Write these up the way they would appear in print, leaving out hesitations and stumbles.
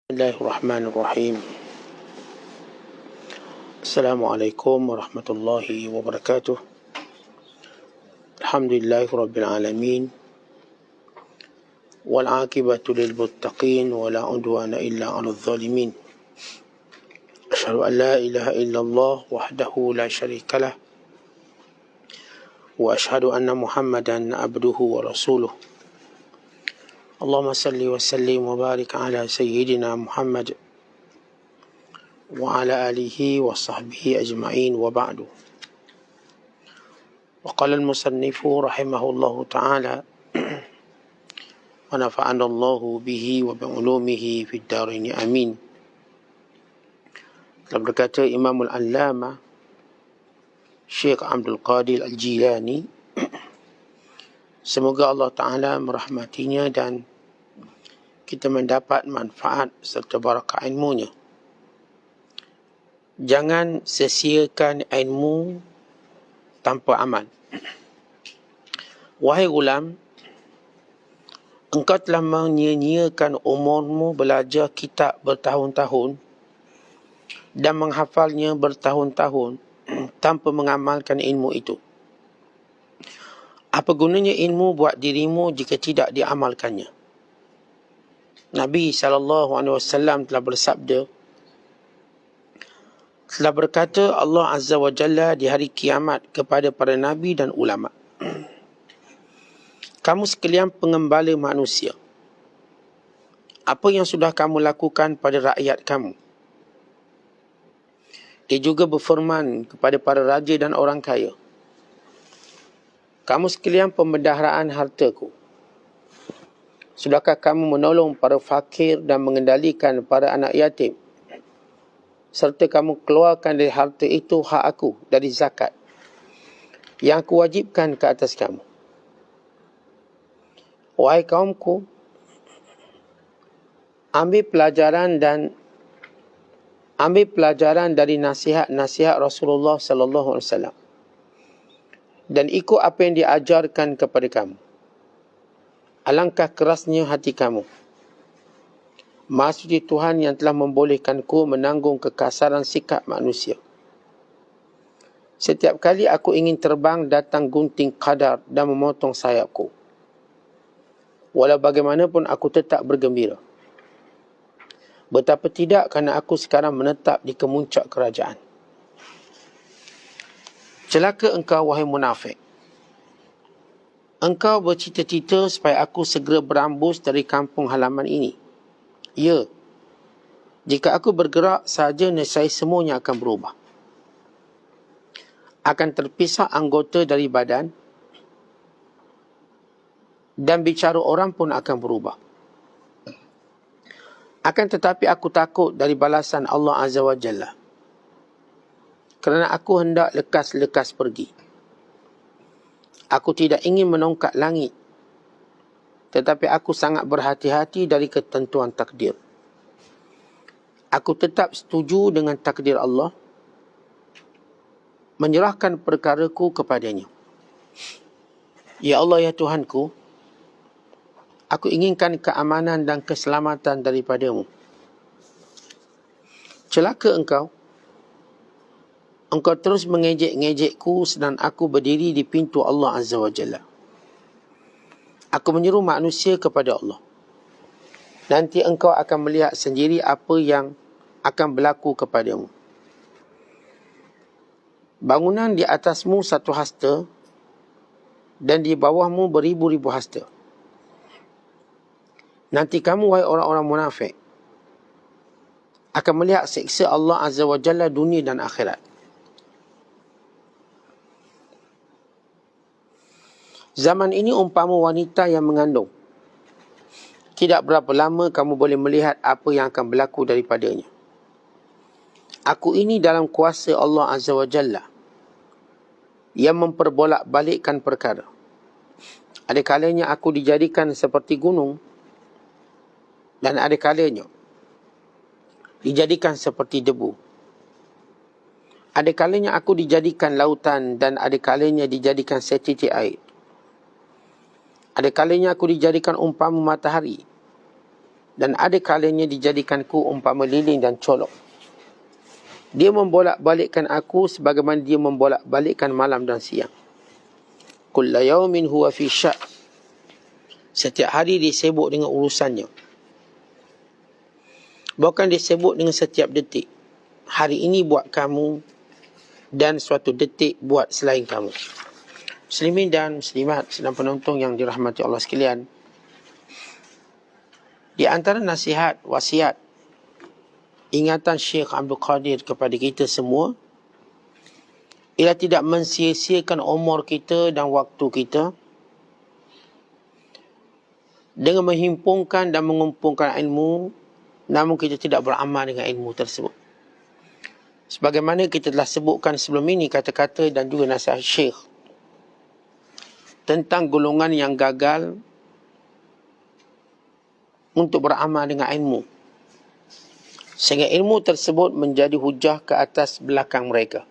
Bismillahirrahmanirrahim. Assalamualaikum warahmatullahi wabarakatuh. Alhamdulillahirabbil alamin. Wal 'aqibatu lil muttaqin wa la 'udwana illa 'alal zalimin. Asyhadu an la ilaha illallah wahdahu la syarikalah wa asyhadu anna Muhammadan abduhu wa rasuluh. Allahumma salli wa sallim wa barik ala sayyidina Muhammad wa ala alihi wa sahbihi ajma'in wa ba'du. Wa qala al-musannifu rahimahullahu ta'ala wa nafa'ana Allahu bihi wa bi'ulumihi fid darain amin. Telah berkata Imam al-Allama Syekh Abdul Qadir Al-Jilani, semoga Allah Ta'ala merahmatinya dan kita mendapat manfaat serta barakah ilmunya. Jangan sia-siakan ilmu tanpa amal. Wahai gulam, engkau telah menyia-nyiakan umurmu belajar kitab bertahun-tahun dan menghafalnya bertahun-tahun tanpa mengamalkan ilmu itu. Apa gunanya ilmu buat dirimu jika tidak diamalkannya? Nabi SAW telah bersabda, telah berkata Allah Azza wa Jalla di hari kiamat kepada para nabi dan ulama, kamu sekalian pengembala manusia, apa yang sudah kamu lakukan pada rakyat kamu? Dia juga berfirman kepada para raja dan orang kaya, kamu sekalian pembendaharaan hartaku. Sudahkah kamu menolong para fakir dan mengendalikan para anak yatim? Serta kamu keluarkan dari harta itu hak aku dari zakat yang aku wajibkan ke atas kamu. Wahai kaumku, ambil pelajaran dari nasihat-nasihat Rasulullah sallallahu alaihi wasallam dan ikut apa yang diajarkan kepada kamu. Alangkah kerasnya hati kamu. Maha suci Tuhan yang telah membolehkanku menanggung kekasaran sikap manusia. Setiap kali aku ingin terbang, datang gunting qadar dan memotong sayapku. Walau bagaimanapun aku tetap bergembira. Betapa tidak kerana aku sekarang menetap di kemuncak kerajaan. Celaka engkau wahai munafik. Engkau bercita-cita supaya aku segera berambus dari kampung halaman ini. Ya, jika aku bergerak saja, nescaya semuanya akan berubah. Akan terpisah anggota dari badan dan bicara orang pun akan berubah. Akan tetapi aku takut dari balasan Allah Azza wa Jalla, kerana aku hendak lekas-lekas pergi. Aku tidak ingin menongkat langit, tetapi aku sangat berhati-hati dari ketentuan takdir. Aku tetap setuju dengan takdir Allah, menyerahkan perkaraku kepadanya. Ya Allah, ya Tuhanku, aku inginkan keamanan dan keselamatan daripadamu. Celaka engkau terus mengejek-ngejekku sedang aku berdiri di pintu Allah Azza wa Jalla. Aku menyeru manusia kepada Allah. Nanti engkau akan melihat sendiri apa yang akan berlaku kepadamu. Bangunan di atasmu satu hasta dan di bawahmu beribu-ribu hasta. Nanti kamu, wahai orang-orang munafik, akan melihat siksa Allah Azza wa Jalla dunia dan akhirat. Zaman ini umpama wanita yang mengandung. Tidak berapa lama kamu boleh melihat apa yang akan berlaku daripadanya. Aku ini dalam kuasa Allah Azza wa Jalla yang memperbolak-balikkan perkara. Ada kalanya aku dijadikan seperti gunung dan ada kalanya dijadikan seperti debu. Ada kalanya aku dijadikan lautan dan ada kalanya dijadikan setitik air. Ada kalanya aku dijadikan umpama matahari Dan ada kalanya dijadikanku umpama lilin dan colok. Dia membolak-balikkan aku sebagaimana dia membolak-balikkan malam dan siang. Kulla yaumin huwa fi sya'. Setiap hari dia sibuk dengan urusannya. Bahkan dia sibuk dengan setiap detik. Hari ini buat kamu dan suatu detik buat selain kamu. Muslimin dan muslimat sedang penonton yang dirahmati Allah sekalian. Di antara nasihat, wasiat, ingatan Syekh Abdul Qadir kepada kita semua ialah tidak mensia-siakan umur kita dan waktu kita dengan menghimpunkan dan mengumpulkan ilmu, namun kita tidak beramal dengan ilmu tersebut. Sebagaimana kita telah sebutkan sebelum ini kata-kata dan juga nasihat Syekh tentang golongan yang gagal untuk beramal dengan ilmu, sehingga ilmu tersebut menjadi hujah ke atas belakang mereka.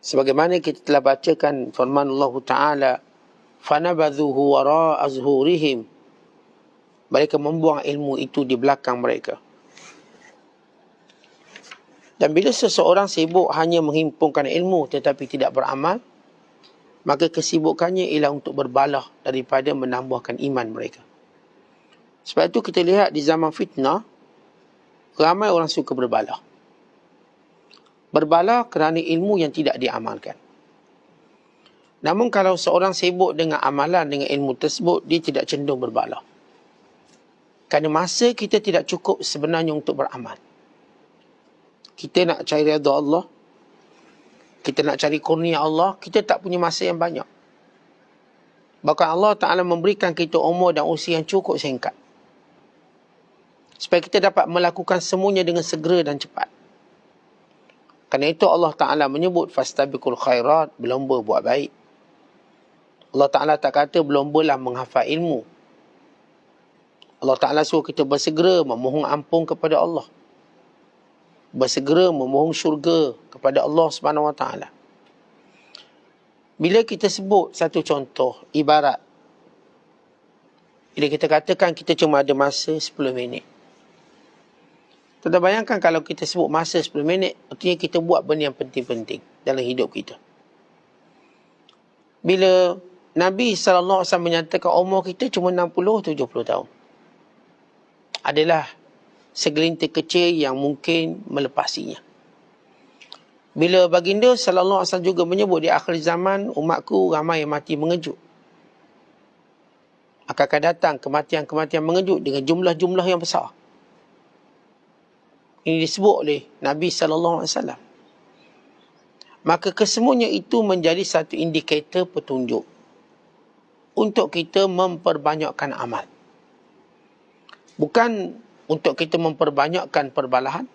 Sebagaimana kita telah bacakan firman Allah Ta'ala, فَنَبَذُوهُ وَرَاءَ ظُهُورِهِمْ. Mereka membuang ilmu itu di belakang mereka. Dan bila seseorang sibuk hanya menghimpunkan ilmu tetapi tidak beramal, maka kesibukannya ialah untuk berbalah daripada menambahkan iman mereka. Sebab itu kita lihat di zaman fitnah, ramai orang suka berbalah. Berbalah kerana ilmu yang tidak diamalkan. Namun kalau seorang sibuk dengan amalan, dengan ilmu tersebut, dia tidak cenderung berbalah. Kerana masa kita tidak cukup sebenarnya untuk beramal. Kita nak cari redha Allah, kita nak cari kurnia Allah, kita tak punya masa yang banyak. Bahkan Allah Ta'ala memberikan kita umur dan usia yang cukup singkat, supaya kita dapat melakukan semuanya dengan segera dan cepat. Kerana itu Allah Ta'ala menyebut fastabiqul khairat, berlomba buat baik. Allah Ta'ala tak kata berlombalah menghafal ilmu. Allah Ta'ala suruh kita bersegera memohon ampun kepada Allah, bersegera memohon syurga kepada Allah Subhanahu Wa Ta'ala. Bila kita sebut satu contoh, ibarat, bila kita katakan kita cuma ada masa 10 minit. Kita bayangkan kalau kita sebut masa 10 minit, artinya kita buat benda yang penting-penting dalam hidup kita. Bila Nabi SAW menyatakan umur kita cuma 60-70 tahun, adalah segelintir kecil yang mungkin melepasinya. Bila baginda sallallahu alaihi wasallam juga menyebut di akhir zaman umatku ramai yang mati mengejut. Akan datang kematian-kematian mengejut dengan jumlah-jumlah yang besar. Ini disebut oleh Nabi sallallahu alaihi wasallam. Maka kesemuanya itu menjadi satu indikator petunjuk untuk kita memperbanyakkan amal. Bukan untuk kita memperbanyakkan perbalahan,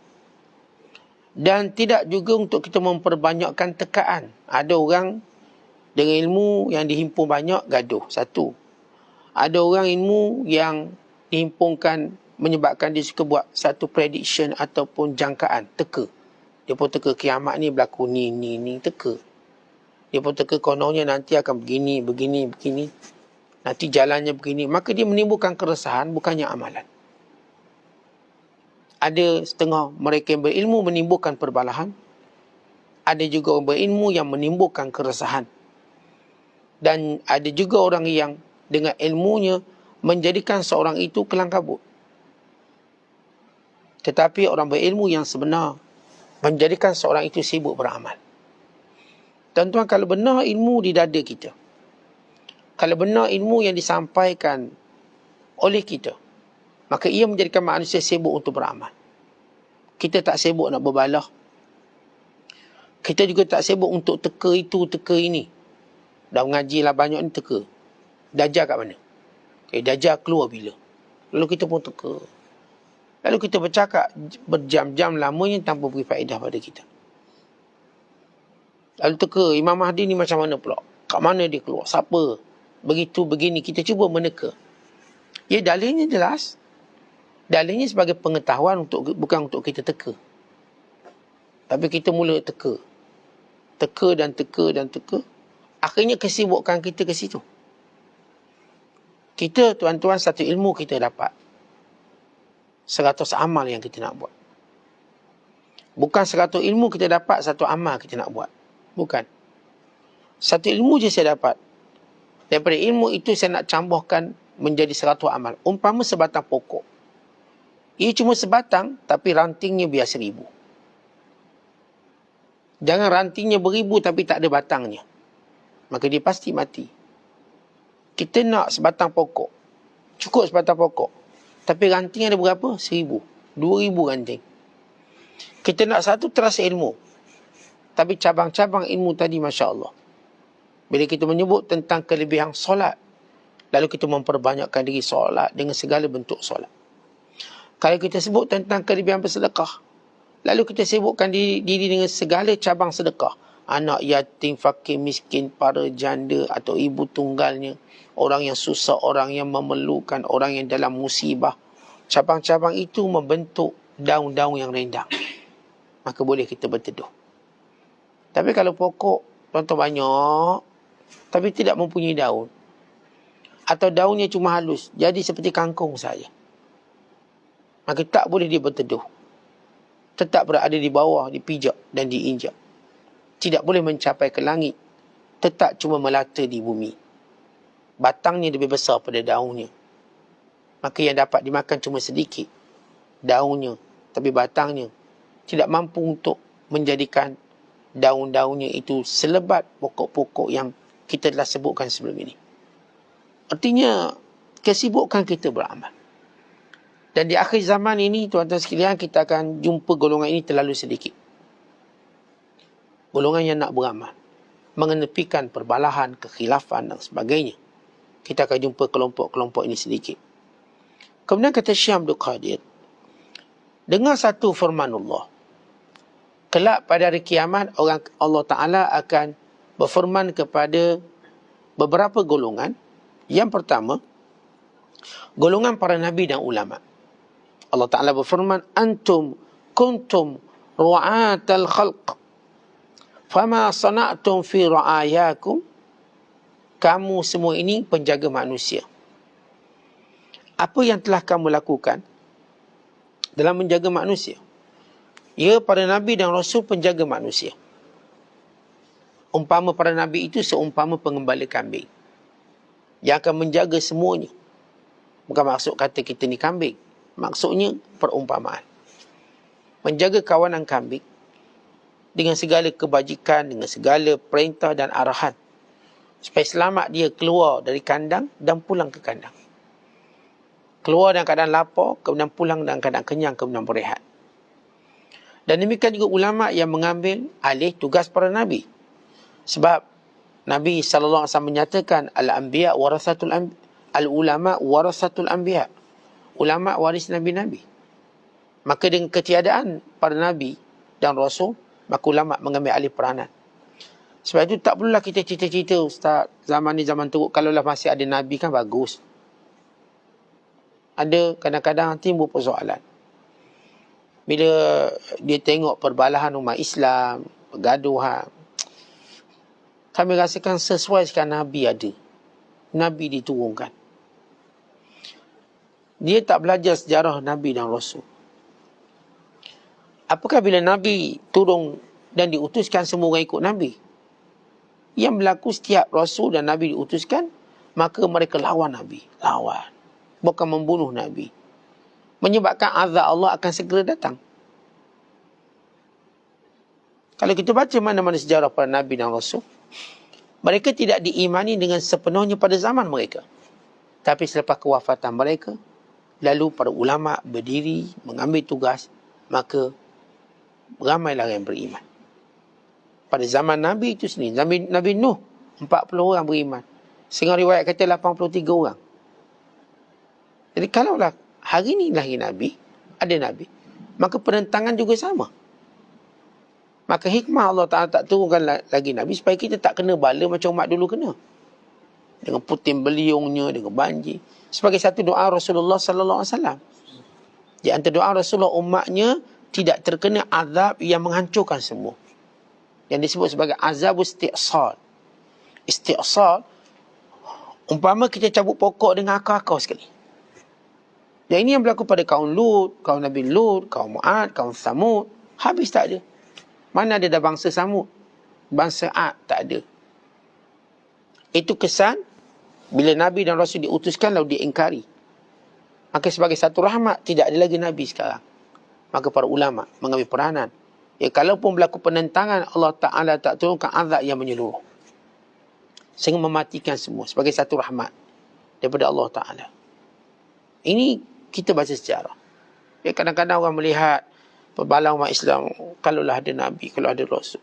dan tidak juga untuk kita memperbanyakkan tekaan. Ada orang dengan ilmu yang dihimpun banyak, gaduh. Satu. Ada orang ilmu yang dihimpunkan menyebabkan dia suka buat satu prediction ataupun jangkaan, teka. Dia pun teka kiamat ni berlaku ni, teka. Dia pun teka kononnya nanti akan begini. Nanti jalannya begini. Maka dia menimbulkan keresahan, bukannya amalan. Ada setengah mereka yang berilmu menimbulkan perbalahan. Ada juga orang berilmu yang menimbulkan keresahan. Dan ada juga orang yang dengan ilmunya menjadikan seorang itu kelang kabut. Tetapi orang berilmu yang sebenar menjadikan seorang itu sibuk beramal. Tuan-tuan, kalau benar ilmu di dada kita, kalau benar ilmu yang disampaikan oleh kita, maka ia menjadikan manusia sibuk untuk beramal. Kita tak sibuk nak berbalah. Kita juga tak sibuk untuk teka itu, teka ini. Dah mengaji lah banyak ni teka. Dajjal kat mana? Dajjal keluar bila? Lalu kita pun teka. Lalu kita bercakap berjam-jam lamanya tanpa beri faedah pada kita. Lalu teka, Imam Mahdi ni macam mana pula? Kat mana dia keluar? Siapa? Begitu, begini. Kita cuba meneka. Ya, dalilnya jelas. Dalilnya sebagai pengetahuan, bukan untuk kita teka. Tapi kita mula teka. Teka dan teka. Akhirnya kesibukan kita ke situ. Kita, tuan-tuan, satu ilmu kita dapat. 100 amal yang kita nak buat. Bukan 100 ilmu kita dapat, 1 amal kita nak buat. Bukan. 1 ilmu je saya dapat. Daripada ilmu itu saya nak cambuhkan menjadi 100 amal. Umpama sebatang pokok. Ia cuma sebatang, tapi rantingnya biar 1000. Jangan rantingnya 1000 tapi tak ada batangnya. Maka dia pasti mati. Kita nak sebatang pokok. Cukup sebatang pokok. Tapi ranting ada berapa? 1000. 2000 ranting. Kita nak satu terasa ilmu. Tapi cabang-cabang ilmu tadi, Masya Allah. Bila kita menyebut tentang kelebihan solat, lalu kita memperbanyakkan diri solat dengan segala bentuk solat. Kalau kita sebut tentang kelebihan bersedekah, lalu kita sibukkan diri dengan segala cabang sedekah. Anak yatim, fakir, miskin, para janda atau ibu tunggalnya, orang yang susah, orang yang memerlukan, orang yang dalam musibah. Cabang-cabang itu membentuk daun-daun yang rindang. Maka boleh kita berteduh. Tapi kalau pokok contoh banyak, tapi tidak mempunyai daun, atau daunnya cuma halus, jadi seperti kangkung saja, maka tak boleh dia berteduh. Tetap berada di bawah, dipijak dan diinjak. Tidak boleh mencapai ke langit. Tetap cuma melata di bumi. Batangnya lebih besar pada daunnya. Maka yang dapat dimakan cuma sedikit daunnya, tapi batangnya tidak mampu untuk menjadikan daun-daunnya itu selebat pokok-pokok yang kita telah sebutkan sebelum ini. Artinya, kesibukan kita beramal. Dan di akhir zaman ini, tuan-tuan sekalian, kita akan jumpa golongan ini terlalu sedikit. Golongan yang nak beramal, mengenepikan perbalahan, kekhilafan dan sebagainya. Kita akan jumpa kelompok-kelompok ini sedikit. Kemudian kata Syekh Abdul Qadir, dengar satu firman Allah. Kelak pada hari kiamat, Allah Ta'ala akan berfirman kepada beberapa golongan. Yang pertama, golongan para nabi dan ulama. Allah Ta'ala berfirman, Antum kuntum ru'atal khalq, fama sana'tum fi ra'ayakum. Kamu semua ini penjaga manusia. Apa yang telah kamu lakukan dalam menjaga manusia? Ya, para nabi dan rasul penjaga manusia. Umpama para nabi itu seumpama pengembala kambing yang akan menjaga semuanya. Bukan maksud kata kita ni kambing. Maksudnya perumpamaan. Menjaga kawanan kambing dengan segala kebajikan, dengan segala perintah dan arahan. Supaya selamat dia keluar dari kandang dan pulang ke kandang. Keluar dalam keadaan lapar, kemudian pulang dalam keadaan kenyang, kemudian berehat. Dan demikian juga ulama yang mengambil alih tugas para nabi. Sebab Nabi SAW menyatakan al-anbiya warasatul anbiya, al-ulama warasatul anbiya. Ulama waris nabi-nabi. Maka dengan ketiadaan para nabi dan rasul, maka ulama mengambil alih peranan. Sebab itu tak perlulah kita cerita-cerita, Ustaz, zaman ni zaman teruk, kalaulah masih ada nabi kan bagus. Ada kadang-kadang timbul persoalan. Bila dia tengok perbalahan umat Islam, pergaduhan, kami rasakan sesuai sekarang Nabi ada. Nabi diturunkan. Dia tak belajar sejarah Nabi dan Rasul. Apakah bila Nabi turun dan diutuskan, semua orang ikut Nabi? Yang berlaku setiap Rasul dan Nabi diutuskan, maka mereka lawan Nabi. Lawan. Bukan membunuh Nabi. Menyebabkan azab Allah akan segera datang. Kalau kita baca mana-mana sejarah para Nabi dan Rasul, mereka tidak diimani dengan sepenuhnya pada zaman mereka. Tapi selepas kewafatan mereka, lalu para ulama berdiri, mengambil tugas, maka ramailah yang beriman. Pada zaman Nabi itu sendiri, Nabi Nuh, 40 orang beriman. Setengah riwayat kata 83 orang. Jadi kalaulah hari ini lahir Nabi, ada Nabi, maka penentangan juga sama. Maka hikmah Allah Ta'ala tak turunkan lagi Nabi supaya kita tak kena bala macam umat dulu kena. Dengan puting beliungnya, dengan banjir. Sebagai satu doa Rasulullah Sallallahu Alaihi Wasallam. Di antara doa Rasulullah, umatnya tidak terkena azab yang menghancurkan semua. Yang disebut sebagai azab isti'sal. Isti'sal, umpama kita cabut pokok dengan akar-akar sekali. Dan ini yang berlaku pada kaum Lut, kaum Nabi Lut, kaum Mu'ad, kaum Samud. Habis tak ada. Mana ada dah bangsa Samud? Bangsa Ad tak ada. Itu kesan bila Nabi dan Rasul diutuskan lalu diingkari. Maka sebagai satu rahmat, tidak ada lagi Nabi sekarang. Maka para ulama mengambil peranan. Ya, kalaupun berlaku penentangan, Allah Ta'ala tak turunkan azab yang menyeluruh. Sehingga mematikan semua sebagai satu rahmat daripada Allah Ta'ala. Ini kita baca sejarah. Ya, kadang-kadang orang melihat perbalan umat Islam, kalaulah ada Nabi, kalau ada Rasul.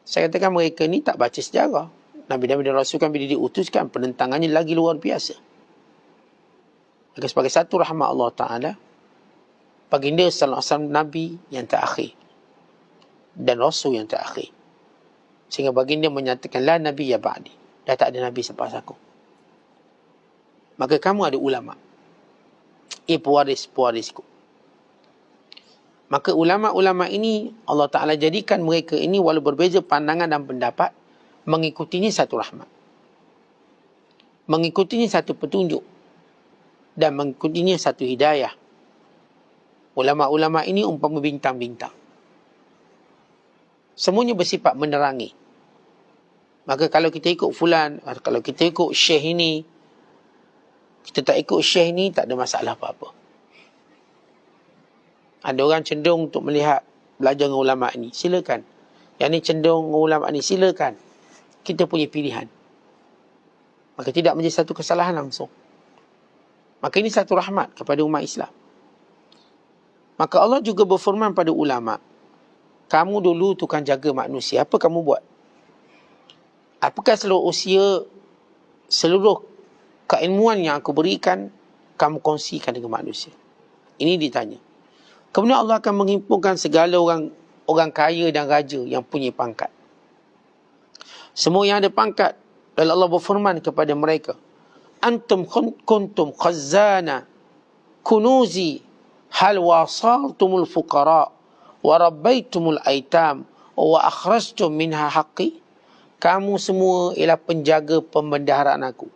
Saya katakan mereka ni tak baca sejarah. Nabi-Nabi dan Rasul kan bila diutuskan, penentangannya lagi luar biasa. Maka sebagai satu rahmat Allah Ta'ala, baginda sallallahu alaihi wasallam Nabi yang terakhir dan Rasul yang terakhir. Sehingga baginda menyatakan, la Nabi ya ba'di. Dah tak ada Nabi selepas aku. Maka kamu ada ulama. Ia pewaris-pewarisku. Maka ulama-ulama ini, Allah Ta'ala jadikan mereka ini walau berbeza pandangan dan pendapat, mengikutinya satu rahmat. Mengikutinya satu petunjuk. Dan mengikutinya satu hidayah. Ulama-ulama ini umpama bintang-bintang. Semuanya bersifat menerangi. Maka kalau kita ikut fulan, kalau kita ikut syekh ini, kita tak ikut syekh ini, tak ada masalah apa-apa. Ada orang cenderung untuk melihat, belajar dengan ulama' ini, silakan. Yang ni cenderung dengan ulama' ini, silakan. Kita punya pilihan. Maka tidak menjadi satu kesalahan langsung. Maka ini satu rahmat kepada umat Islam. Maka Allah juga berfirman pada ulama', kamu dulu tukang jaga manusia, apa kamu buat? Apakah seluruh usia, seluruh keilmuan yang aku berikan, kamu kongsikan dengan manusia? Ini ditanya. Kemudian Allah akan menghimpunkan segala orang kaya dan raja yang punya pangkat. Semua yang ada pangkat. Lalu Allah berfirman kepada mereka, antum kuntum khazana kunuzi hal wasaltumul fuqara wa rabbaitumul aitam wa akhrajtum minha haqqi. Kamu semua ialah penjaga pembendaharaan aku.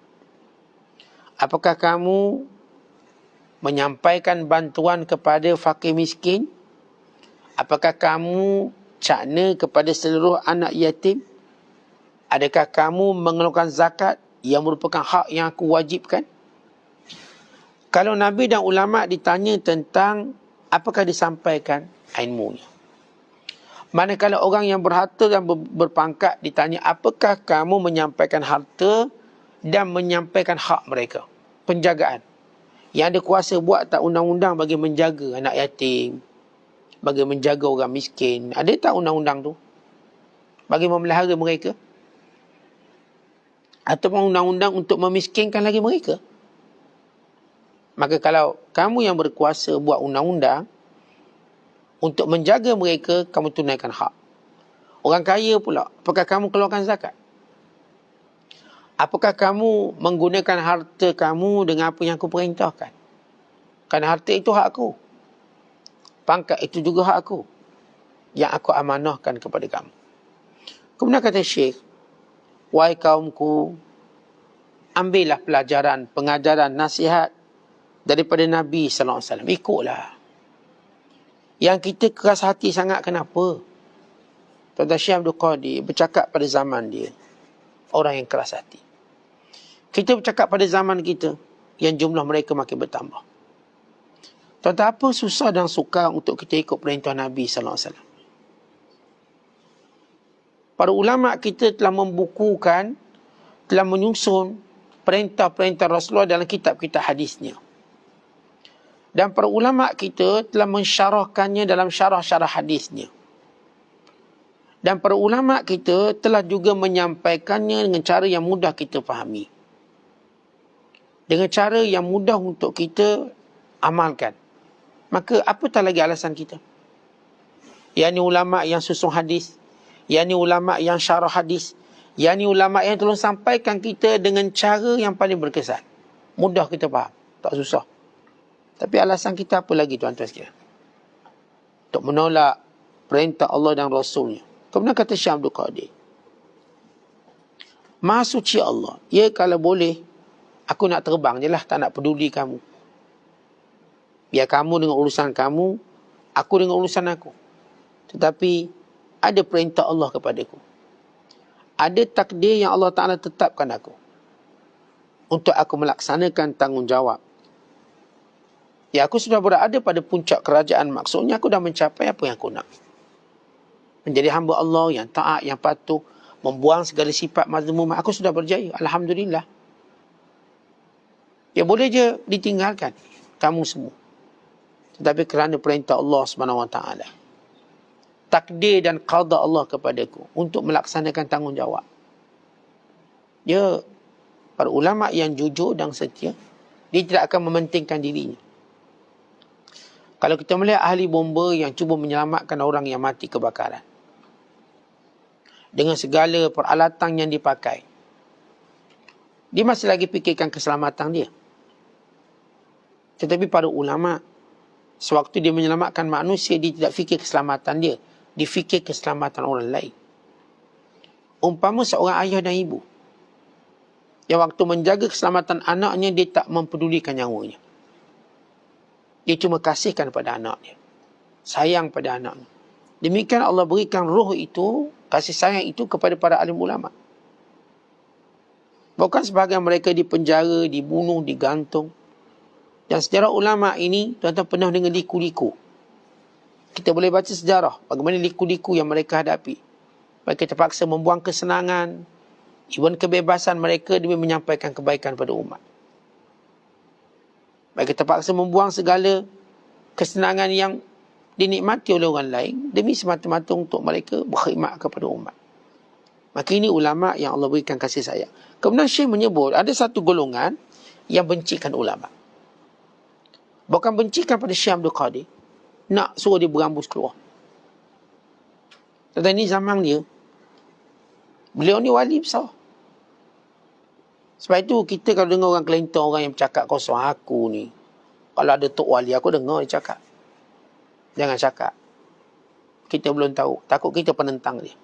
Apakah kamu menyampaikan bantuan kepada fakir miskin? Apakah kamu cakna kepada seluruh anak yatim? Adakah kamu mengeluarkan zakat yang merupakan hak yang aku wajibkan? Kalau Nabi dan ulama' ditanya tentang apakah disampaikan ilmunya. Manakala orang yang berharta dan berpangkat ditanya apakah kamu menyampaikan harta dan menyampaikan hak mereka. Penjagaan. Yang ada kuasa buat tak undang-undang bagi menjaga anak yatim, bagi menjaga orang miskin. Ada tak undang-undang tu? Bagi memelihara mereka? Ataupun undang-undang untuk memiskinkan lagi mereka? Maka kalau kamu yang berkuasa buat undang-undang untuk menjaga mereka, kamu tunaikan hak. Orang kaya pula, apakah kamu keluarkan zakat? Apakah kamu menggunakan harta kamu dengan apa yang aku perintahkan? Kerana harta itu hak aku. Pangkat itu juga hak aku. Yang aku amanahkan kepada kamu. Kemudian kata Syekh, wahai kaumku, ambillah pelajaran, pengajaran, nasihat daripada Nabi sallallahu alaihi wasallam. Ikutlah. Yang kita keras hati sangat kenapa? Tuan-tuan Syekh Abdul Qadir bercakap pada zaman dia. Orang yang keras hati. Kita bercakap pada zaman kita yang jumlah mereka makin bertambah. Tuan-tuan, apa susah dan sukar untuk kita ikut perintah Nabi sallallahu alaihi wasallam? Para ulama' kita telah membukukan, telah menyusun perintah-perintah Rasulullah dalam kitab-kitab hadisnya. Dan para ulama' kita telah mensyarahkannya dalam syarah-syarah hadisnya. Dan para ulama' kita telah juga menyampaikannya dengan cara yang mudah kita fahami. Dengan cara yang mudah untuk kita amalkan. Maka apatah lagi alasan kita? Yang ni ulama' yang susun hadis. Yang ni ulama' yang syarah hadis. Yang ni ulama' yang tolong sampaikan kita dengan cara yang paling berkesan. Mudah kita faham. Tak susah. Tapi alasan kita apa lagi tuan-tuan sekalian? Untuk menolak perintah Allah dan Rasulnya. Kemudian kata Syekh Abdul Qadir, Maha suci Allah. Ya kalau boleh, aku nak terbang je lah. Tak nak peduli kamu. Biar kamu dengan urusan kamu, aku dengan urusan aku. Tetapi ada perintah Allah kepadaku. Ada takdir yang Allah Ta'ala tetapkan aku. Untuk aku melaksanakan tanggungjawab. Ya, aku sudah berada pada puncak kerajaan. Maksudnya aku dah mencapai apa yang aku nak. Menjadi hamba Allah yang taat, yang patuh. Membuang segala sifat mazmumah. Aku sudah berjaya. Alhamdulillah. Ya, boleh je ditinggalkan. Kamu semua. Tetapi kerana perintah Allah SWT. Takdir dan qada Allah kepadaku. Untuk melaksanakan tanggungjawab. Dia, para ulama yang jujur dan setia. Dia tidak akan mementingkan dirinya. Kalau kita melihat ahli bomba yang cuba menyelamatkan orang yang mati kebakaran. Dengan segala peralatan yang dipakai. Dia masih lagi fikirkan keselamatan dia. Tetapi para ulama, sewaktu dia menyelamatkan manusia, dia tidak fikir keselamatan dia. Dia fikir keselamatan orang lain. Umpama seorang ayah dan ibu. Yang waktu menjaga keselamatan anaknya, dia tak mempedulikan nyawanya. Dia cuma kasihkan pada anaknya. Sayang pada anaknya. Demikian Allah berikan roh itu, kasih sayang itu kepada para alim ulama. Bukan sebahagian mereka dipenjara, dibunuh, digantung. Dan sejarah ulama ini, tuan-tuan pernah dengan liku-liku. Kita boleh baca sejarah bagaimana liku-liku yang mereka hadapi. Mereka terpaksa membuang kesenangan, even kebebasan mereka demi menyampaikan kebaikan pada umat. Mereka terpaksa membuang segala kesenangan yang dinikmati oleh orang lain demi semata-mata untuk mereka berkhidmat kepada umat. Maka ini ulama yang Allah berikan kasih sayang. Kemudian Syekh menyebut ada satu golongan yang bencikan ulama. Bukan bencikan pada Syekh Abdul Qadir. Nak suruh dia berambus keluar. Tetapi ini zaman dia. Beliau ni wali besar. Sebab itu kita kalau dengar orang kelentar, orang yang bercakap kosong, aku ni. Kalau ada tok wali, aku dengar dia cakap. Jangan cakap. Kita belum tahu. Takut kita penentang dia.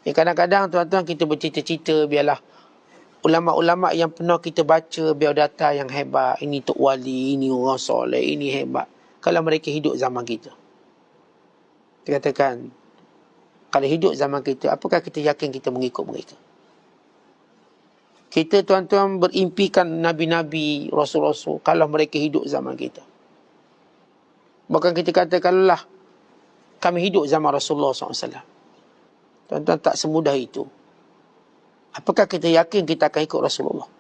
Ya, kadang-kadang tuan-tuan kita bercita-cita biarlah ulama-ulama yang pernah kita baca biodata yang hebat. Ini tok wali, ini orang soleh, ini hebat. Kalau mereka hidup zaman kita. Kita katakan, kalau hidup zaman kita, apakah kita yakin kita mengikut mereka? Kita tuan-tuan berimpikan Nabi-Nabi, Rasul-Rasul, kalau mereka hidup zaman kita. Bahkan kita katakanlah, kami hidup zaman Rasulullah SAW. Tuan-tuan, tak semudah itu. Apakah kita yakin kita akan ikut Rasulullah?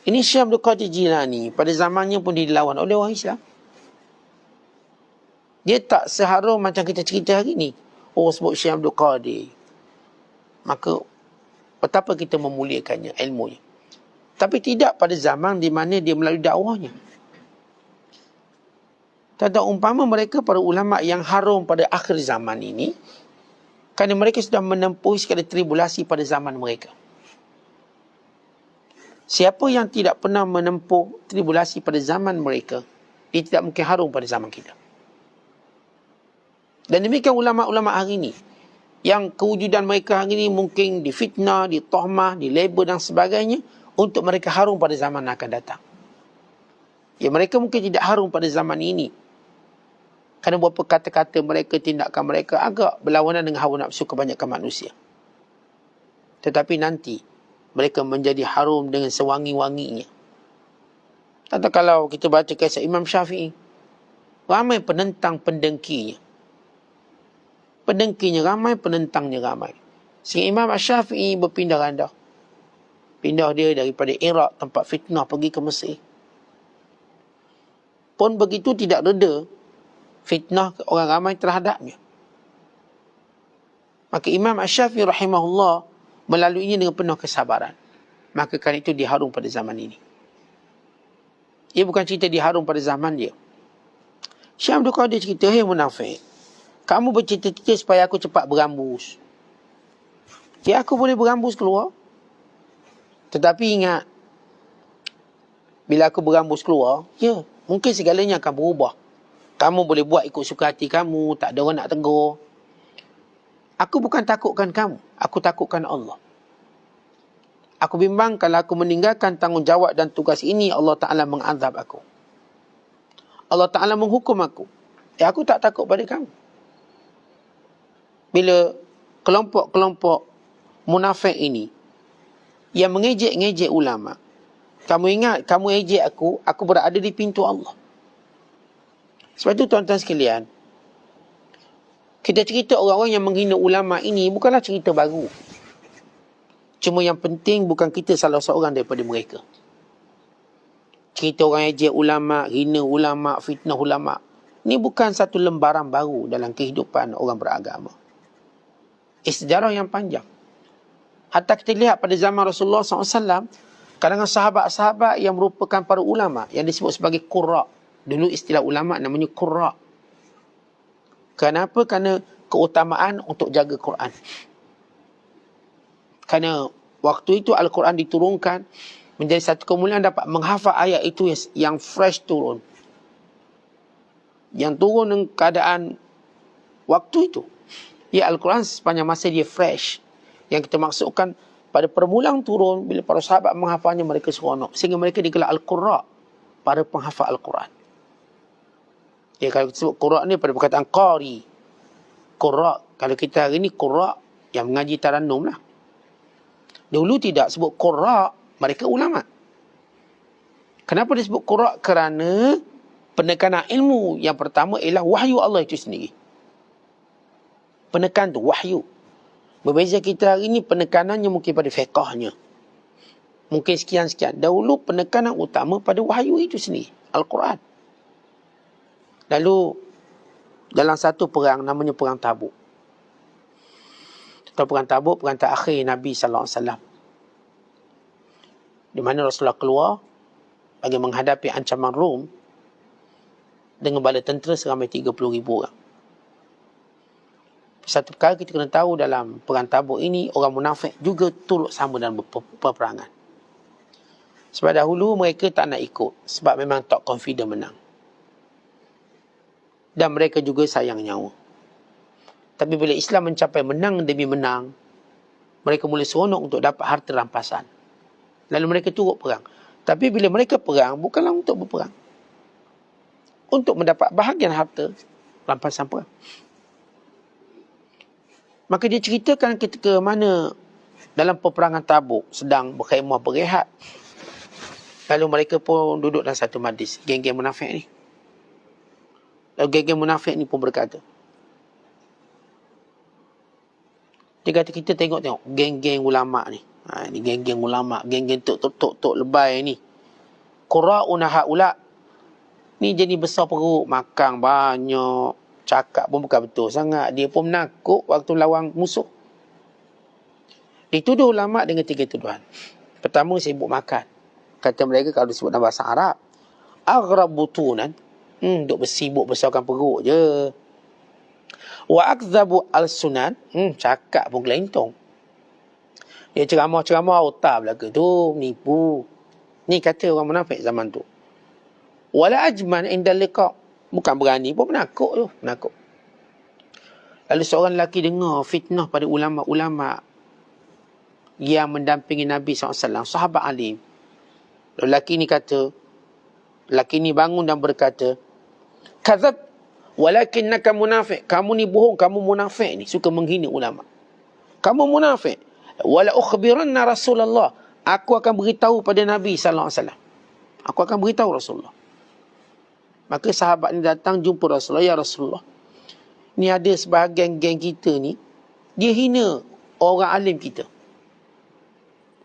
Ini Syekh Abdul Qadir Jilani, pada zamannya pun dilawan oleh orang Islam. Dia tak seharum macam kita cerita hari ni. Oh, sebut Syekh Abdul Qadir. Maka, betapa kita memuliakannya, ilmunya. Tapi tidak pada zaman di mana dia melalui dakwahnya. Tentang umpama mereka para ulama yang harum pada akhir zaman ini, kerana mereka sudah menempuh segala tribulasi pada zaman mereka. Siapa yang tidak pernah menempuh tribulasi pada zaman mereka, dia tidak mungkin harum pada zaman kita. Dan demikian ulama-ulama hari ini, yang kewujudan mereka hari ini mungkin difitnah, ditohmah, dilabel dan sebagainya, untuk mereka harum pada zaman yang akan datang. Ya, mereka mungkin tidak harum pada zaman ini. Kerana beberapa kata-kata mereka, tindakan mereka agak berlawanan dengan hawa nafsu kebanyakan manusia. Tetapi nanti, mereka menjadi harum dengan sewangi-wanginya. Atau kalau kita baca kisah Imam Syafi'i, ramai penentang pendengkinya. Pendengkinya ramai, penentangnya ramai. Sehingga Imam Syafi'i berpindah randah. Pindah dia daripada Iraq, tempat fitnah, pergi ke Mesir. Pun begitu tidak reda fitnah orang ramai terhadapnya. Maka Imam Syafi'i rahimahullah melaluinya dengan penuh kesabaran. Maka kerana itu diharum pada zaman ini. Ia bukan cerita diharum pada zaman dia. Syekh Abdul Qadir cerita, "Hei munafik, kamu bercita-cita supaya aku cepat berambus. Ya, aku boleh berambus keluar. Tetapi ingat, bila aku berambus keluar, ya, mungkin segalanya akan berubah. Kamu boleh buat ikut suka hati kamu, tak ada orang nak tegur. Aku bukan takutkan kamu, aku takutkan Allah. Aku bimbang kalau aku meninggalkan tanggungjawab dan tugas ini, Allah Ta'ala mengazab aku. Allah Ta'ala menghukum aku. Aku tak takut pada kamu. Bila kelompok-kelompok munafik ini yang mengejek-ngejek ulama, kamu ingat, kamu ejek aku berada di pintu Allah. Sebab itu tuan-tuan sekalian, kita cerita orang-orang yang menghina ulama ini bukanlah cerita baru. Cuma yang penting bukan kita salah seorang daripada mereka. Cerita orang ejek ulama, hina ulama, fitnah ulama, ini bukan satu lembaran baru dalam kehidupan orang beragama. Sejarah yang panjang. Hatta kita lihat pada zaman Rasulullah SAW, kalangan sahabat-sahabat yang merupakan para ulama, yang disebut sebagai qurra. Dulu istilah ulama namanya qurra. Kenapa? Kerana keutamaan untuk jaga Quran. Kerana waktu itu Al-Quran diturunkan, menjadi satu kemuliaan dapat menghafal ayat itu yang fresh turun. Yang turun dengan keadaan waktu itu. Ya, Al-Quran sepanjang masa dia fresh. Yang kita maksudkan pada permulaan turun, bila para sahabat menghafalnya mereka seronok. Sehingga mereka digelar Al-Qurra, para penghafal Al-Quran. Ya, kalau kita sebut Qurra ni pada perkataan Qari. Qurra, kalau kita hari ni Qurra yang mengaji tarannum lah. Dulu tidak sebut Qurra, mereka ulama. Kenapa disebut Qurra? Kerana penekanan ilmu yang pertama ialah wahyu Allah itu sendiri. Penekan tu wahyu. Berbeza kita hari ini penekanannya mungkin pada fiqahnya. Mungkin sekian-sekian. Dahulu penekanan utama pada wahyu itu sendiri. Al-Quran. Lalu dalam satu perang namanya Perang Tabuk. Atau Perang Tabuk, perang terakhir Nabi SAW. Di mana Rasulullah keluar bagi menghadapi ancaman Rom dengan bala tentera seramai 30,000 orang. Satu perkara kita kena tahu dalam Perang Tabuk ini, orang munafik juga turut sama dalam peperangan. Sebab dahulu mereka tak nak ikut. Sebab memang tak confident menang. Dan mereka juga sayang nyawa. Tapi bila Islam mencapai menang demi menang, mereka mula seronok untuk dapat harta rampasan. Lalu mereka turut perang. Tapi bila mereka perang, bukanlah untuk berperang. Untuk mendapat bahagian harta rampasan perang. Maka dia ceritakan ketika mana dalam peperangan Tabuk sedang berkhemah berehat. Lalu mereka pun duduk dalam satu majlis, geng-geng munafik ni. Lalu geng-geng munafik ni pun berkata, dia kata, kita tengok geng-geng ulama ni. Ni geng-geng ulama, geng-geng tok lebay ni. Qura'una ha'ula. Ni jadi besar perut, makan banyak, cakap pun bukan betul sangat. Dia pun menakut waktu lawan musuh. Dituduh ulama dengan 3 tuduhan. Pertama, sibuk makan. Kata mereka kalau disebut dalam bahasa Arab, aghrab butunan. Duk bersibuk besarkan perut je. Wa akzabu al-sunan. Cakap pun kelentong. Dia ceramah-ceramah otak belaka tu, nipu. Ni kata orang munafik zaman tu. Wala ajman inda liqa. Bukan berani pun penakut tu. Penakut. Lalu seorang lelaki dengar fitnah pada ulama-ulama yang mendampingi Nabi SAW. Sahabat alim. Lelaki ni kata, lelaki ni bangun dan berkata, kadzab walakinnaka munafik. Kamu ni bohong, kamu munafik ni. Suka menghina ulama. Kamu munafik. Wala ukhbiranna Rasulullah. Aku akan beritahu pada Nabi SAW. Aku akan beritahu Rasulullah. Maka sahabat ni datang jumpa Rasulullah. Ya Rasulullah, ni ada sebahagian geng kita ni, dia hina orang alim kita.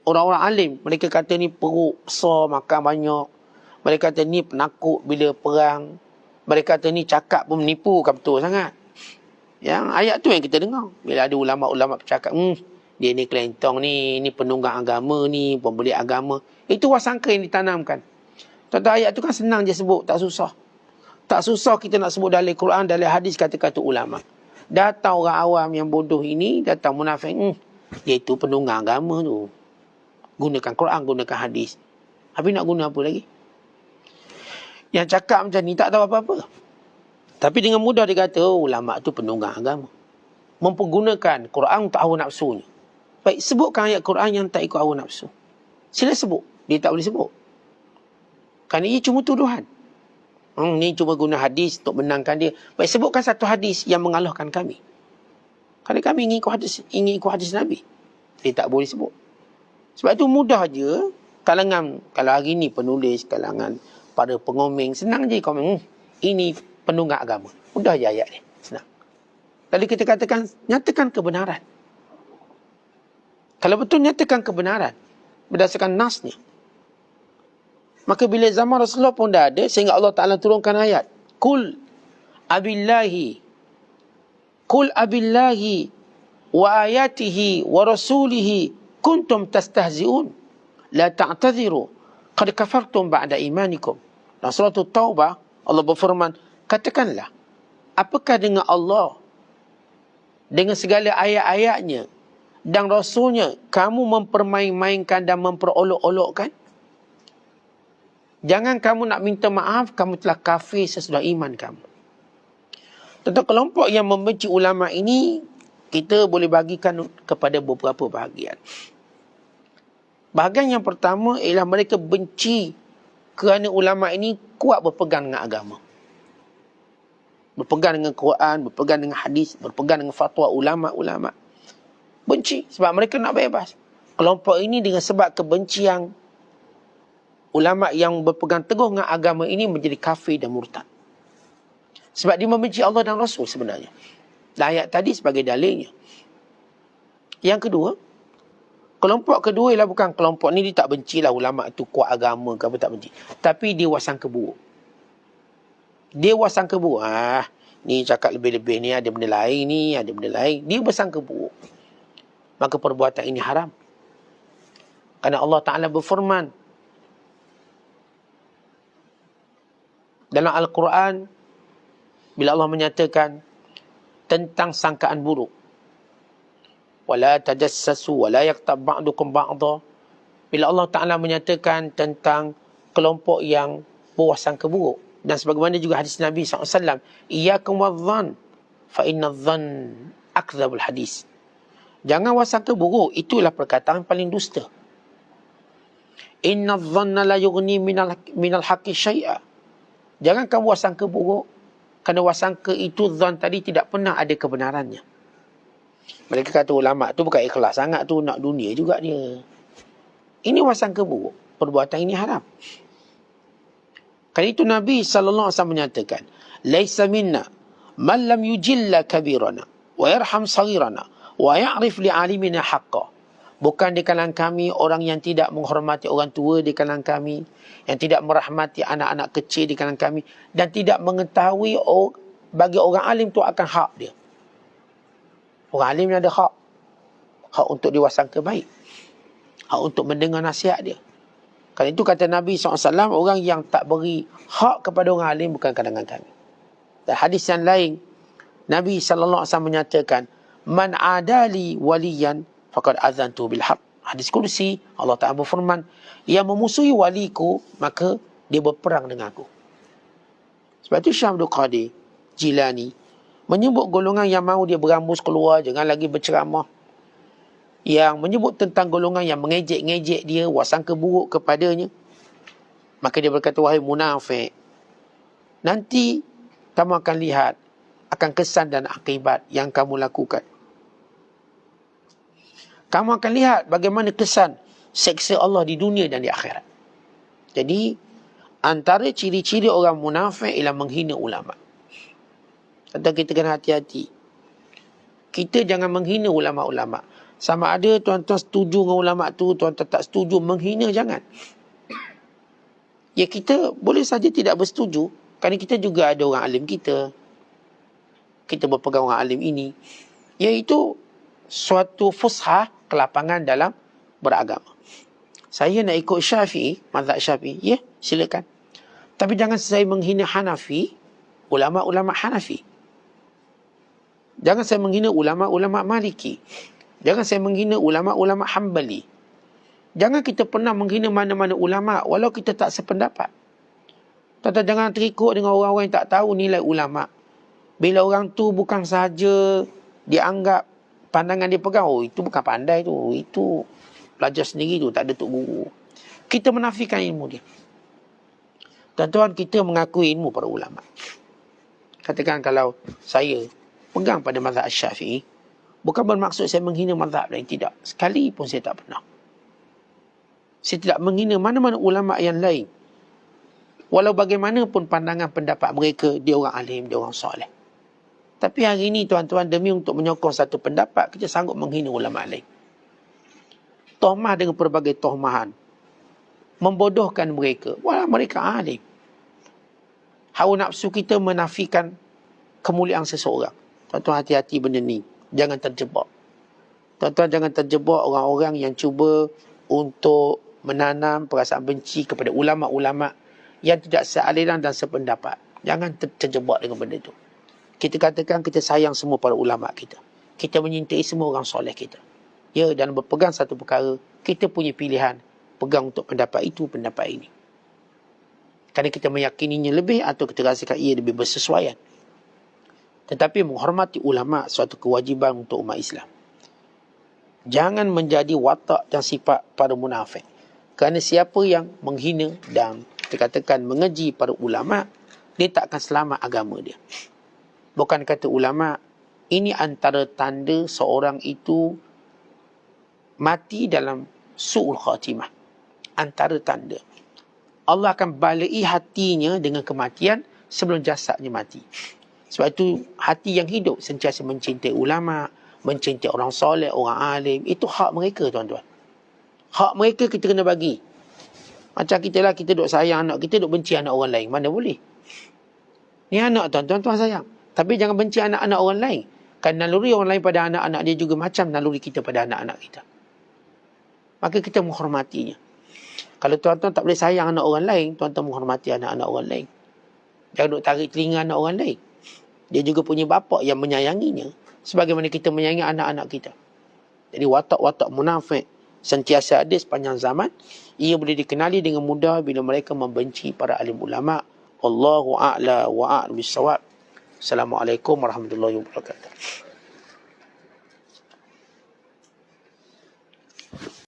Orang-orang alim, mereka kata ni perut besar, makan banyak. Mereka kata ni penakut bila perang. Mereka kata ni cakap pun menipu, kan betul sangat. Yang ayat tu yang kita dengar. Bila ada ulama-ulama bercakap, dia ni kelentong ni penunggang agama ni, pembeli agama. Itu wasangka yang ditanamkan. Tentang ayat tu kan senang je sebut, tak susah. Tak susah kita nak sebut dalam Quran, dalam hadis kata-kata ulama. Datang orang awam yang bodoh ini, datang munafik, dia itu penunggang agama tu. Gunakan Quran, gunakan hadis. Habis nak guna apa lagi? Yang cakap macam ni tak tahu apa-apa. Tapi dengan mudah dia kata, ulama tu penunggang agama. Mempergunakan Quran untuk hawa nafsunya. Baik, sebutkan ayat Quran yang tak ikut hawa nafsu. Sila sebut. Dia tak boleh sebut. Kerana ia cuma tuduhan. Ni cuma guna hadis untuk menangkan dia. Baik, sebutkan satu hadis yang mengalahkan kami. Kerana kami ingin ikut hadis Nabi. Dia tak boleh sebut. Sebab itu mudah je. Kalangan, kalau hari ni penulis, kalangan para pengomeng, senang je komen. Ini penunggak agama. Mudah je ayat dia. Senang. Lalu kita katakan, nyatakan kebenaran. Kalau betul nyatakan kebenaran. Berdasarkan nasnya. Maka bila zaman Rasulullah pun dah ada, sehingga Allah Ta'ala turunkan ayat. Kul abillahi wa ayatihi wa rasulihi kuntum tastahzi'un. La ta'tadhiru. Qad kafartum ba'da imanikum. Dalam surah Taubah, Allah berfirman, katakanlah, apakah dengan Allah, dengan segala ayat-ayatnya, dan Rasulnya, kamu mempermain-mainkan dan memperolok-olokkan? Jangan kamu nak minta maaf, kamu telah kafir sesudah iman kamu. Tentang kelompok yang membenci ulama ini, kita boleh bagikan kepada beberapa bahagian. Bahagian yang pertama ialah mereka benci kerana ulama ini kuat berpegang dengan agama. Berpegang dengan Quran, berpegang dengan hadis, berpegang dengan fatwa ulama-ulama. Benci sebab mereka nak bebas. Kelompok ini dengan sebab kebencian ulama yang berpegang teguh dengan agama ini menjadi kafir dan murtad. Sebab dia membenci Allah dan Rasul sebenarnya. Dan ayat tadi sebagai dalilnya. Yang kedua, kelompok kedua ialah bukan kelompok ni dia tak bencilah ulama tu kuat agama ke apa, tak benci. Tapi dia wasangka buruk. Dia wasangka buruk. Ni cakap lebih-lebih ni ada benda lain ni, ada benda lain. Dia bersangka buruk. Maka perbuatan ini haram. Kerana Allah Ta'ala berfirman dalam Al-Quran, bila Allah menyatakan tentang sangkaan buruk. Wala tajassasu wala yaktab ba'dukum ba'dha. Bila Allah Ta'ala menyatakan tentang kelompok yang berwasangka buruk. Dan sebagaimana juga hadis Nabi SAW. Iyyakum wadh-dhann fa inna adh-dhann akdzabul hadis. Jangan wasangka buruk. Itulah perkataan paling dusta. Inna adh-dhanna la yughni minal haqqi syai'a. Jangan kamu wasangka buruk. Kerana wasangka itu, dhan tadi tidak pernah ada kebenarannya. Mereka kata ulama tu bukan ikhlas sangat tu, nak dunia juga dia. Ini wasangka buruk. Perbuatan ini haram. Kerana itu Nabi SAW menyatakan, Laisa minna man lam yujilla kabirana wa yarham saghirana wa ya'rif li'alimina haqqa. Bukan di kalangan kami orang yang tidak menghormati orang tua di kalangan kami, yang tidak merahmati anak-anak kecil di kalangan kami, dan tidak mengetahui bagi orang alim tu akan hak dia. Orang alim ada hak. Hak untuk diwasangka baik. Hak untuk mendengar nasihat dia. Kerana itu kata Nabi SAW, orang yang tak beri hak kepada orang alim bukan kalangan kami. Dan hadis yang lain, Nabi SAW menyatakan, Man adali waliyan faqad azantu bil haq. Hadis kursi, Allah Ta'ala berfirman, yang memusuhi waliku, maka dia berperang dengan aku. Sebab itu Syekh Abdul Qadir Jilani menyebut golongan yang mahu dia berambus keluar, jangan lagi berceramah. Yang menyebut tentang golongan yang mengejek-ngejek dia, wasangka buruk kepadanya. Maka dia berkata, wahai munafik, nanti kamu akan lihat akan kesan dan akibat yang kamu lakukan. Kamu akan lihat bagaimana kesan seksa Allah di dunia dan di akhirat. Jadi, antara ciri-ciri orang munafik ialah menghina ulama. Tentu kita kena hati-hati. Kita jangan menghina ulama-ulama. Sama ada tuan-tuan setuju dengan ulama tu, tuan-tuan tak setuju, menghina jangan. Ya, kita boleh saja tidak bersetuju, kerana kita juga ada orang alim kita. Kita berpegang orang alim ini. Iaitu suatu fushah, kelapangan dalam beragama. Saya nak ikut Syafi'i, mazhab Syafi'i, ya, silakan. Tapi jangan saya menghina Hanafi, ulama-ulama Hanafi. Jangan saya menghina ulama-ulama Maliki. Jangan saya menghina ulama-ulama Hambali. Jangan kita pernah menghina mana-mana ulama walau kita tak sependapat. Jangan terikut dengan orang-orang yang tak tahu nilai ulama. Bila orang tu bukan sahaja dianggap pandangan dia pegang, oh itu bukan pandai tu, itu belajar sendiri tu, tak ada tok guru. Kita menafikan ilmu dia. Tuan-tuan, kita mengakui ilmu para ulama. Katakan kalau saya pegang pada mazhab Syafi'i, bukan bermaksud saya menghina mazhab lain, tidak. Sekali pun saya tak pernah. Saya tidak menghina mana-mana ulama yang lain. Walau bagaimanapun pandangan pendapat mereka, dia orang alim, dia orang soleh. Tapi hari ini tuan-tuan, demi untuk menyokong satu pendapat, kita sanggup menghina ulama lain. Tohmah dengan pelbagai tohmahan. Membodohkan mereka. Walau mereka alim. Hawa nafsu kita menafikan kemuliaan seseorang. Tuan-tuan, hati-hati benda ni. Jangan terjebak. Tuan-tuan, jangan terjebak orang-orang yang cuba untuk menanam perasaan benci kepada ulama-ulama yang tidak sealiran dan sependapat. Jangan terjebak dengan benda itu. Kita katakan kita sayang semua para ulama kita. Kita menyintai semua orang soleh kita. Ya, dan berpegang satu perkara, kita punya pilihan pegang untuk pendapat itu, pendapat ini. Kerana kita meyakininya lebih atau kita rasakan ia lebih bersesuaian. Tetapi menghormati ulama suatu kewajiban untuk umat Islam. Jangan menjadi watak dan sifat para munafik. Kerana siapa yang menghina dan kita katakan mengeji para ulama, dia tak akan selamat agama dia. Bukan kata ulama, ini antara tanda seorang itu mati dalam su'ul khatimah. Antara tanda. Allah akan balai hatinya dengan kematian sebelum jasadnya mati. Sebab itu hati yang hidup sentiasa mencintai ulama, mencintai orang soleh, orang alim. Itu hak mereka, tuan-tuan. Hak mereka kita kena bagi. Macam kita lah, kita duk sayang anak kita, duk benci anak orang lain. Mana boleh? Ni anak tuan-tuan, tuan sayang. Tapi jangan benci anak-anak orang lain. Kan naluri orang lain pada anak-anak dia juga macam naluri kita pada anak-anak kita. Maka kita menghormatinya. Kalau tuan-tuan tak boleh sayang anak orang lain, tuan-tuan menghormati anak-anak orang lain. Jangan duk tarik telinga anak orang lain. Dia juga punya bapa yang menyayanginya. Sebagaimana kita menyayangi anak-anak kita. Jadi watak-watak munafik sentiasa ada sepanjang zaman. Ia boleh dikenali dengan mudah bila mereka membenci para alim ulama. Wallahu a'la wa a'lam bissawab. Assalamualaikum warahmatullahi wabarakatuh.